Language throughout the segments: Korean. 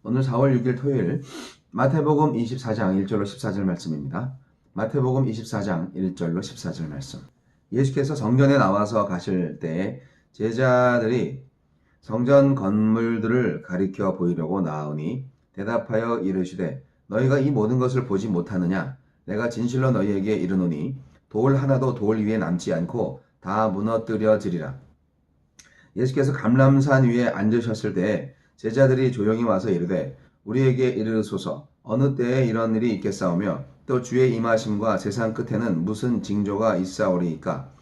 오늘 4월 6일 토요일 마태복음 24장 1절로 14절 말씀입니다. 마태복음 24장 1절로 14절 말씀. 예수께서 성전에 나와서 가실 때 제자들이 성전 건물들을 가리켜 보이려고 나아오니 대답하여 이르시되 너희가 이 모든 것을 보지 못하느냐? 내가 진실로 너희에게 이르노니 돌 하나도 돌 위에 남지 않고 다 무너뜨려지리라. 예수께서 감람산 위에 앉으셨을 때 제자들이 조용히 와서 이르되 우리에게 이르소서 어느 때에 이런 일이 있겠사오며 또 주의 임하심과 세상 끝에는 무슨 징조가 있사오리이까.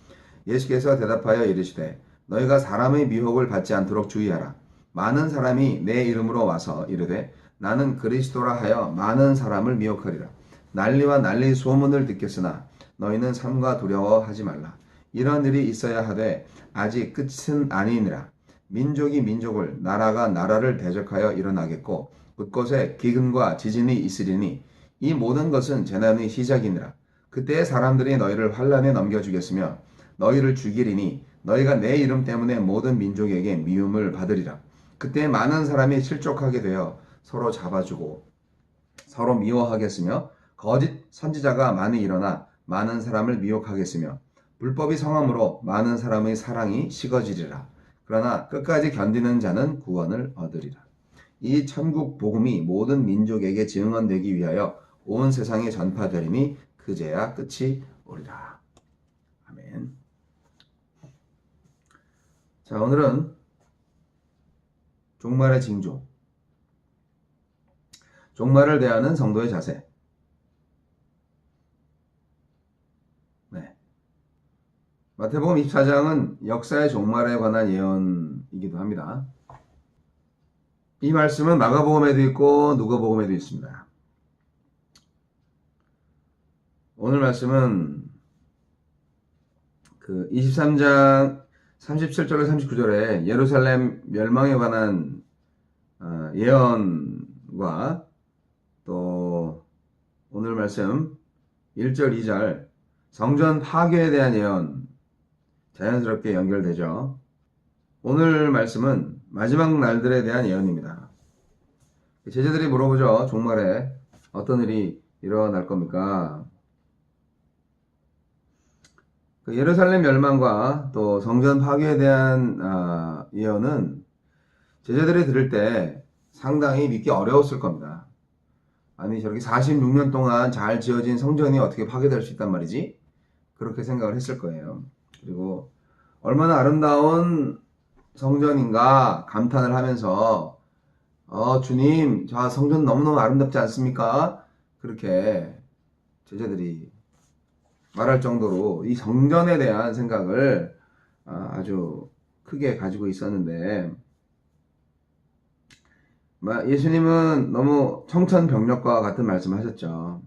예수께서 대답하여 이르시되 너희가 사람의 미혹을 받지 않도록 주의하라. 많은 사람이 내 이름으로 와서 이르되 나는 그리스도라 하여 많은 사람을 미혹하리라. 난리와 난리 소문을 듣겠으나 너희는 삼가 두려워하지 말라. 이런 일이 있어야 하되 아직 끝은 아니니라. 민족이 민족을 나라가 나라를 대적하여 일어나겠고 곳곳에 기근과 지진이 있으리니 이 모든 것은 재난의 시작이니라. 그때에 사람들이 너희를 환난에 넘겨주겠으며 너희를 죽이리니 너희가 내 이름 때문에 모든 민족에게 미움을 받으리라. 그때 많은 사람이 실족하게 되어 서로 잡아주고 서로 미워하겠으며 거짓 선지자가 많이 일어나 많은 사람을 미혹하겠으며 불법이 성함으로 많은 사람의 사랑이 식어지리라. 그러나 끝까지 견디는 자는 구원을 얻으리라. 이 천국 복음이 모든 민족에게 증언되기 위하여 온 세상에 전파되리니 그제야 끝이 오리라. 아멘. 자, 오늘은 종말의 징조, 종말을 대하는 성도의 자세. 마태복음 24장은 역사의 종말에 관한 예언이기도 합니다. 이 말씀은 마가복음에도 있고 누가복음에도 있습니다. 오늘 말씀은 그 23장 37절로 39절에 예루살렘 멸망에 관한 예언과 또 오늘 말씀 1절 2절 성전 파괴에 대한 예언 자연스럽게 연결되죠. 오늘 말씀은 마지막 날들에 대한 예언입니다. 제자들이 물어보죠. 종말에 어떤 일이 일어날 겁니까? 그 예루살렘 멸망과 또 성전 파괴에 대한 예언은 제자들이 들을 때 상당히 믿기 어려웠을 겁니다. 아니 저렇게 46년 동안 잘 지어진 성전이 어떻게 파괴될 수 있단 말이지? 그렇게 생각을 했을 거예요. 그리고 얼마나 아름다운 성전인가 감탄을 하면서 주님 저 성전 너무너무 아름답지 않습니까? 그렇게 제자들이 말할 정도로 이 성전에 대한 생각을 아주 크게 가지고 있었는데 예수님은 너무 청천벽력과 같은 말씀을 하셨죠.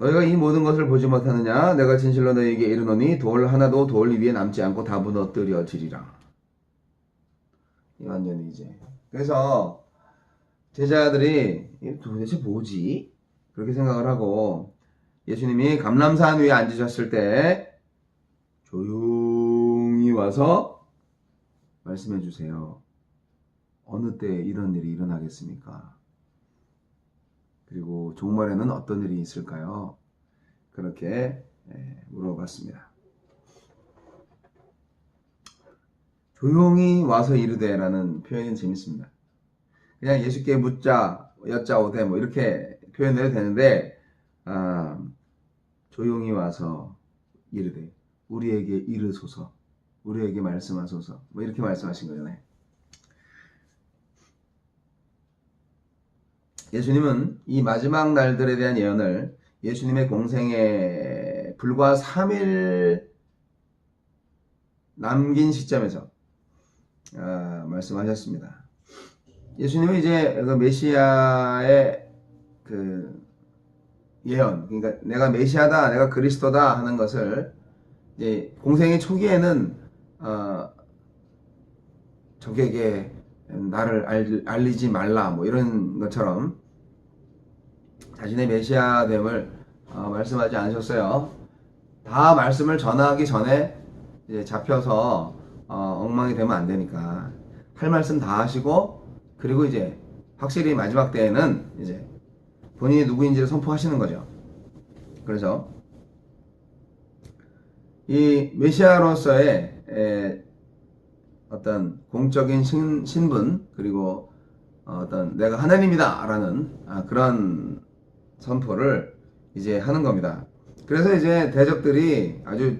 너희가 이 모든 것을 보지 못하느냐? 내가 진실로 너희에게 이르노니 돌 하나도 돌 위에 남지 않고 다 무너뜨려지리라. 이 완전히 이제 그래서 제자들이 도대체 뭐지? 그렇게 생각을 하고 예수님이 감람산 위에 앉으셨을 때 조용히 와서 말씀해 주세요. 어느 때 이런 일이 일어나겠습니까? 그리고 종말에는 어떤 일이 있을까요? 그렇게 물어봤습니다. 조용히 와서 이르되라는 표현이 재밌습니다. 그냥 예수께 묻자, 여짜오되 뭐 이렇게 표현해도 되는데 조용히 와서 이르되 우리에게 이르소서, 우리에게 말씀하소서 뭐 이렇게 말씀하신 거잖아요. 예수님은 이 마지막 날들에 대한 예언을 예수님의 공생에 불과 3일 남긴 시점에서 말씀하셨습니다. 예수님은 이제 그 메시아의 그 예언, 그러니까 내가 메시아다, 내가 그리스도다 하는 것을 이제 공생의 초기에는 적에게 나를 알리지 말라 뭐 이런 것처럼 자신의 메시아됨을 말씀하지 않으셨어요. 다 말씀을 전하기 전에 이제 잡혀서 엉망이 되면 안 되니까 할 말씀 다 하시고 그리고 이제 확실히 마지막 때에는 이제 본인이 누구인지를 선포하시는 거죠. 그래서 이 메시아로서의 어떤 공적인 신분, 그리고 어떤 내가 하나님이다 라는 그런 선포를 이제 하는 겁니다. 그래서 이제 대적들이 아주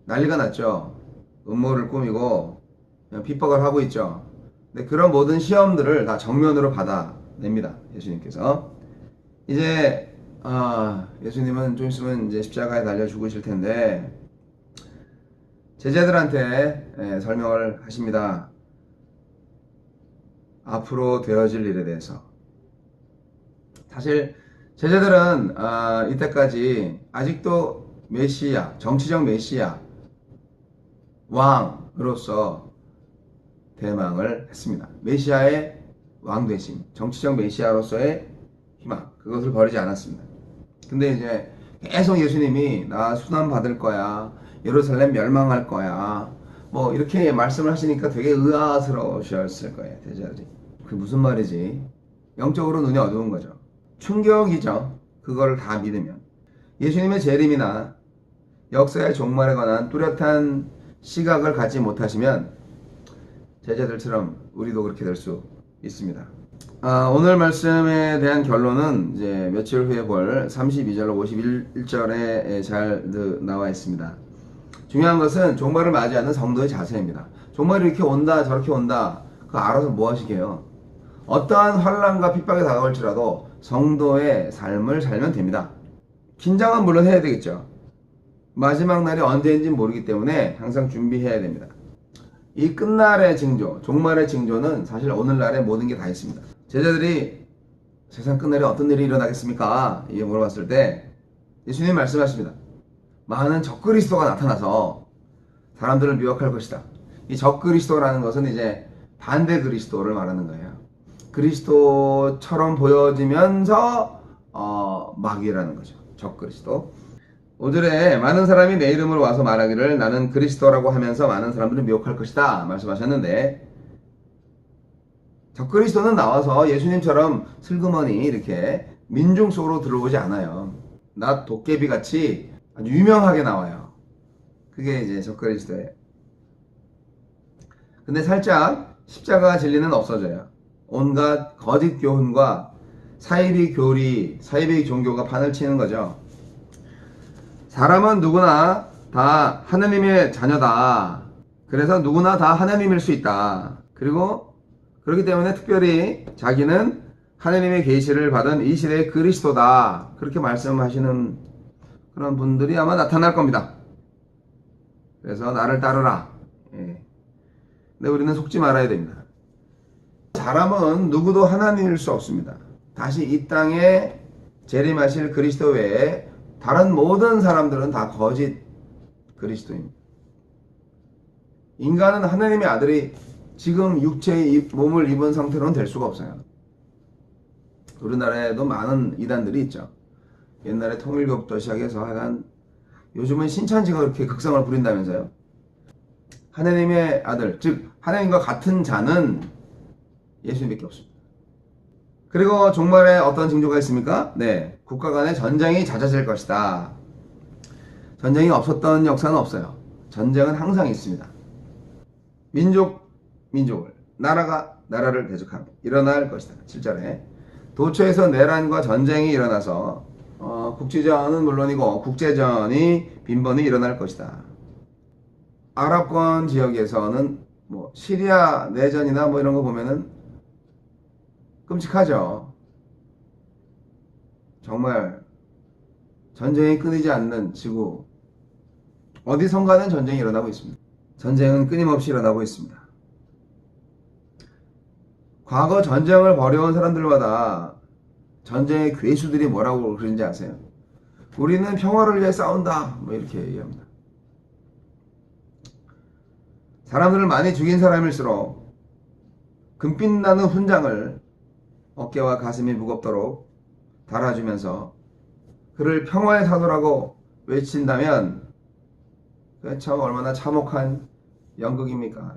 난리가 났죠. 음모를 꾸미고 그냥 핍박을 하고 있죠. 근데 그런 모든 시험들을 다 정면으로 받아냅니다. 예수님께서. 이제 예수님은 좀 있으면 이제 십자가에 달려 죽으실 텐데 제자들한테 설명을 하십니다. 앞으로 되어질 일에 대해서. 사실 제자들은 이때까지 아직도 메시아, 정치적 메시아, 왕으로서 대망을 했습니다. 메시아의 왕되심, 정치적 메시아로서의 희망, 그것을 버리지 않았습니다. 근데 이제 계속 예수님이 나 순환 받을 거야, 예루살렘 멸망할 거야, 뭐 이렇게 말씀을 하시니까 되게 의아스러우셨을 거예요, 제자들이. 그게 무슨 말이지? 영적으로 눈이 어두운 거죠. 충격이죠. 그걸 다 믿으면. 예수님의 재림이나 역사의 종말에 관한 뚜렷한 시각을 갖지 못하시면 제자들처럼 우리도 그렇게 될 수 있습니다. 오늘 말씀에 대한 결론은 이제 며칠 후에 볼 32절로 51절에 잘 나와 있습니다. 중요한 것은 종말을 맞이하는 성도의 자세입니다. 종말이 이렇게 온다 저렇게 온다 그거 알아서 뭐 하시게요. 어떠한 환난과 핍박이 다가올지라도 성도의 삶을 살면 됩니다. 긴장은 물론 해야 되겠죠. 마지막 날이 언제인지 모르기 때문에 항상 준비해야 됩니다. 이 끝날의 징조, 종말의 징조는 사실 오늘날의 모든 게 다 있습니다. 제자들이 세상 끝날에 어떤 일이 일어나겠습니까? 이게 물어봤을 때 예수님이 말씀하십니다. 많은 적그리스도가 나타나서 사람들을 미혹할 것이다. 이 적그리스도라는 것은 이제 반대 그리스도를 말하는 거예요. 그리스도처럼 보여지면서 마귀라는 거죠. 적그리스도. 5절에 많은 사람이 내 이름으로 와서 말하기를 나는 그리스도라고 하면서 많은 사람들을 미혹할 것이다 말씀하셨는데, 적그리스도는 나와서 예수님처럼 슬그머니 이렇게 민중 속으로 들어오지 않아요. 나 도깨비 같이 아주 유명하게 나와요. 그게 이제 적그리스도예요. 근데 살짝 십자가 진리는 없어져요. 온갖 거짓 교훈과 사이비 교리, 사이비 종교가 판을 치는 거죠. 사람은 누구나 다 하나님의 자녀다. 그래서 누구나 다 하나님일 수 있다. 그리고 그렇기 때문에 특별히 자기는 하나님의 계시를 받은 이 시대의 그리스도다. 그렇게 말씀하시는 그런 분들이 아마 나타날 겁니다. 그래서 나를 따르라. 근데 우리는 속지 말아야 됩니다. 사람은 누구도 하나님일 수 없습니다. 다시 이 땅에 재림하실 그리스도 외에 다른 모든 사람들은 다 거짓 그리스도입니다. 인간은 하나님의 아들이 지금 육체의 몸을 입은 상태로는 될 수가 없어요. 우리나라에도 많은 이단들이 있죠. 옛날에 통일교부터 시작해서 하여간 요즘은 신천지가 그렇게 극성을 부린다면서요. 하나님의 아들, 즉 하나님과 같은 자는 예수님밖에 없습니다. 그리고 종말에 어떤 징조가 있습니까? 네, 국가 간의 전쟁이 잦아질 것이다. 전쟁이 없었던 역사는 없어요. 전쟁은 항상 있습니다. 민족을, 나라가 나라를 대적하며 일어날 것이다. 7절에 도처에서 내란과 전쟁이 일어나서 국지전은 물론이고 국제전이 빈번히 일어날 것이다. 아랍권 지역에서는 뭐 시리아 내전이나 뭐 이런 거 보면은 끔찍하죠. 정말 전쟁이 끊이지 않는 지구, 어디선가는 전쟁이 일어나고 있습니다. 전쟁은 끊임없이 일어나고 있습니다. 과거 전쟁을 벌여온 사람들마다 전쟁의 괴수들이 뭐라고 그러는지 아세요? 우리는 평화를 위해 싸운다, 뭐 이렇게 얘기합니다. 사람들을 많이 죽인 사람일수록 금빛 나는 훈장을 어깨와 가슴이 무겁도록 달아주면서 그를 평화의 사도라고 외친다면 그게 참 얼마나 참혹한 연극입니까?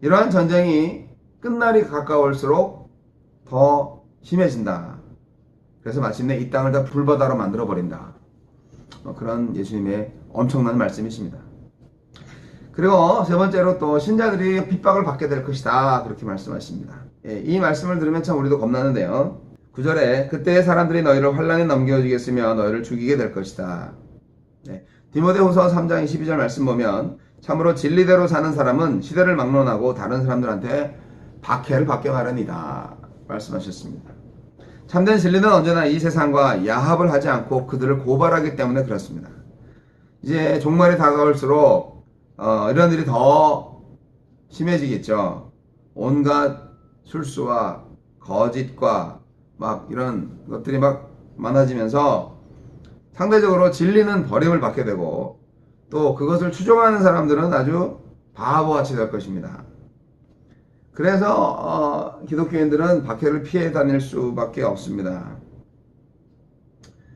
이러한 전쟁이 끝날이 가까울수록 더 심해진다. 그래서 마침내 이 땅을 다 불바다로 만들어 버린다. 그런 예수님의 엄청난 말씀이십니다. 그리고 세 번째로 또 신자들이 핍박을 받게 될 것이다. 그렇게 말씀하십니다. 이 말씀을 들으면 참 우리도 겁나는데요. 9절에 그때의 사람들이 너희를 환란에 넘겨주겠으며 너희를 죽이게 될 것이다. 디모데후서 3장 22절 말씀 보면 참으로 진리대로 사는 사람은 시대를 막론하고 다른 사람들한테 박해를 받게 마련이다. 말씀하셨습니다. 참된 진리는 언제나 이 세상과 야합을 하지 않고 그들을 고발하기 때문에 그렇습니다. 이제 종말이 다가올수록 이런 일이 더 심해지겠죠. 온갖 술수와 거짓과 막 이런 것들이 막 많아지면서 상대적으로 진리는 버림을 받게 되고 또 그것을 추종하는 사람들은 아주 바보같이 될 것입니다. 그래서 기독교인들은 박해를 피해 다닐 수밖에 없습니다.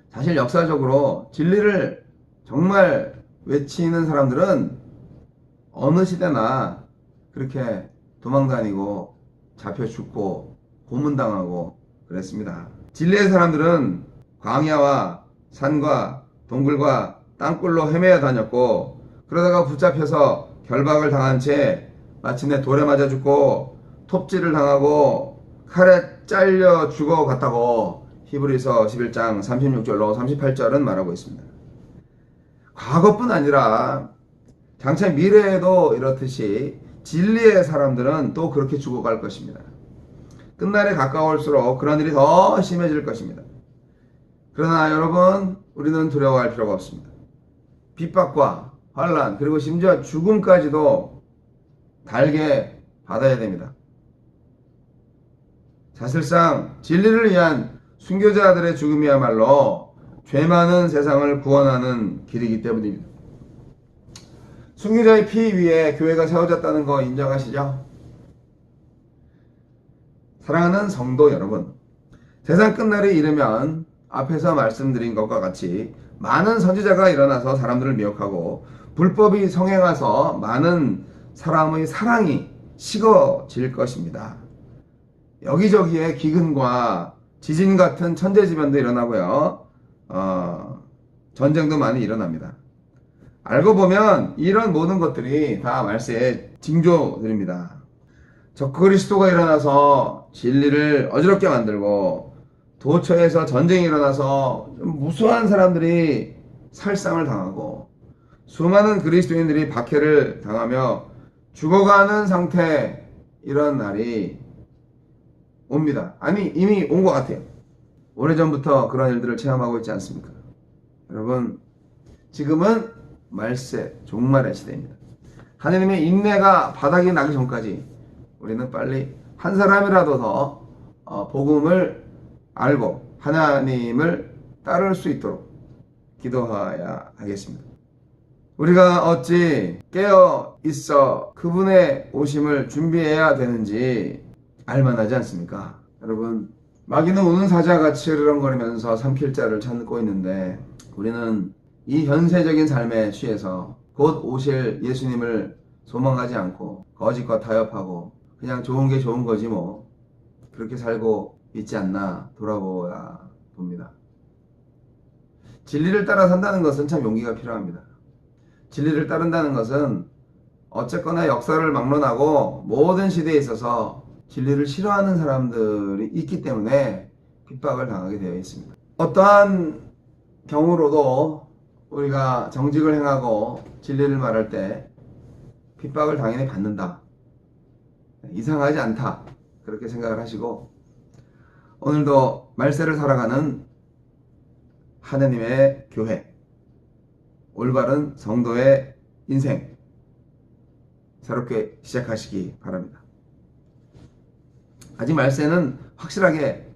사실 역사적으로 진리를 정말 외치는 사람들은 어느 시대나 그렇게 도망다니고 잡혀 죽고 고문당하고 그랬습니다. 진리의 사람들은 광야와 산과 동굴과 땅굴로 헤매어 다녔고 그러다가 붙잡혀서 결박을 당한 채 마침내 돌에 맞아 죽고 톱질을 당하고 칼에 잘려 죽어갔다고 히브리서 11장 36절로 38절은 말하고 있습니다. 과거뿐 아니라 장차 미래에도 이렇듯이 진리의 사람들은 또 그렇게 죽어갈 것입니다. 끝날에 가까울수록 그런 일이 더 심해질 것입니다. 그러나 여러분, 우리는 두려워할 필요가 없습니다. 핍박과 환난 그리고 심지어 죽음까지도 달게 받아야 됩니다. 사실상 진리를 위한 순교자들의 죽음이야말로 죄 많은 세상을 구원하는 길이기 때문입니다. 순교자의 피 위에 교회가 세워졌다는 거 인정하시죠? 사랑하는 성도 여러분, 세상 끝날이 이르면 앞에서 말씀드린 것과 같이 많은 선지자가 일어나서 사람들을 미혹하고 불법이 성행해서 많은 사람의 사랑이 식어질 것입니다. 여기저기에 기근과 지진 같은 천재지변도 일어나고요. 전쟁도 많이 일어납니다. 알고 보면 이런 모든 것들이 다 말세의 징조들입니다. 적그리스도가 일어나서 진리를 어지럽게 만들고 도처에서 전쟁이 일어나서 무수한 사람들이 살상을 당하고 수많은 그리스도인들이 박해를 당하며 죽어가는 상태, 이런 날이 옵니다. 아니 이미 온 것 같아요. 오래전부터 그런 일들을 체험하고 있지 않습니까? 여러분, 지금은 말세 종말의 시대입니다. 하나님의 인내가 바닥이 나기 전까지 우리는 빨리 한 사람이라도 더 복음을 알고 하나님을 따를 수 있도록 기도해야 하겠습니다. 우리가 어찌 깨어 있어 그분의 오심을 준비해야 되는지 알만하지 않습니까? 여러분, 마귀는 우는 사자같이 으르렁거리면서 삼킬 자를 찾고 있는데 우리는 이 현세적인 삶에 취해서 곧 오실 예수님을 소망하지 않고 거짓과 타협하고 그냥 좋은 게 좋은 거지 뭐 그렇게 살고 있지 않나 돌아보아야 봅니다. 진리를 따라 산다는 것은 참 용기가 필요합니다. 진리를 따른다는 것은 어쨌거나 역사를 막론하고 모든 시대에 있어서 진리를 싫어하는 사람들이 있기 때문에 핍박을 당하게 되어 있습니다. 어떠한 경우로도 우리가 정직을 행하고 진리를 말할 때 핍박을 당연히 받는다. 이상하지 않다. 그렇게 생각을 하시고 오늘도 말세를 살아가는 하느님의 교회, 올바른 성도의 인생 새롭게 시작하시기 바랍니다. 아직 말세는 확실하게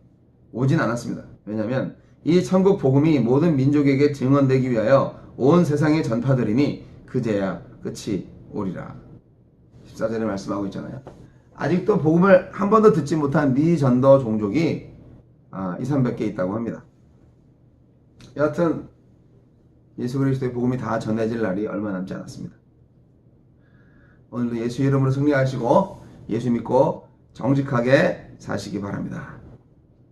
오진 않았습니다. 왜냐하면 이 천국 복음이 모든 민족에게 증언되기 위하여 온 세상에 전파되리니 그제야 끝이 오리라. 14절에 말씀하고 있잖아요. 아직도 복음을 한 번도 듣지 못한 미전도 종족이 200~300개 있다고 합니다. 여하튼 예수 그리스도의 복음이 다 전해질 날이 얼마 남지 않았습니다. 오늘도 예수 이름으로 승리하시고 예수 믿고 정직하게 사시기 바랍니다.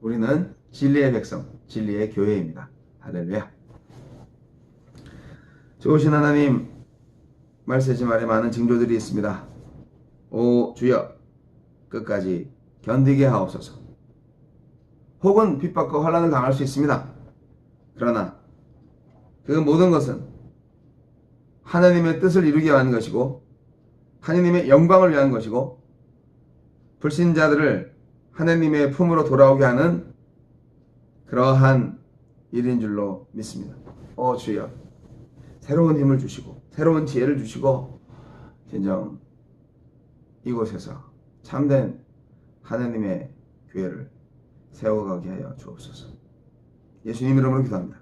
우리는 진리의 백성, 진리의 교회입니다. 할렐루야. 좋으신 하나님, 말세지말에 많은 징조들이 있습니다. 오 주여, 끝까지 견디게 하옵소서. 혹은 핍박과 환난을 당할 수 있습니다. 그러나 그 모든 것은 하나님의 뜻을 이루기 위한 것이고 하나님의 영광을 위한 것이고 불신자들을 하나님의 품으로 돌아오게 하는 그러한 일인 줄로 믿습니다. 주여, 새로운 힘을 주시고 새로운 지혜를 주시고 진정 이곳에서 참된 하나님의 교회를 세워가게 하여 주옵소서. 예수님 이름으로 기도합니다.